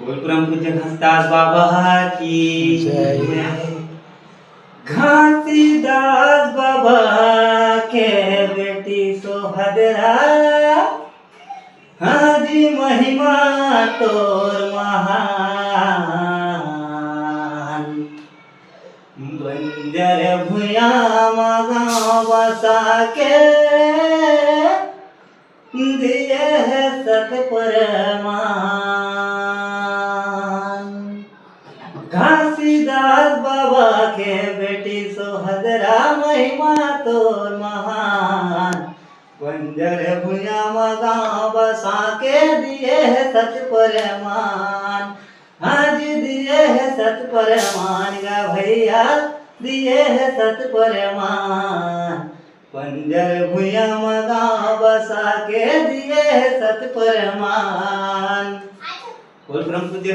बोल परम पूज्य घासीदास बाबा की जय। घासीदास बाबा के बेटी सोहदरा हाजी महिमा तोर महान। बंजर भुया गाँव बसा के दिए है सत परमान। घासीदास बाबा के बेटी सोहदरा महिमा तोर महान। बंजर भुया गाँव बसा के दिए है सत परमान। आज दिए है सत परमान गा भैया दिए है सत परमान। बंजर भुया गाँव बसा के दिए है सत परमान। बोल परम पूज्य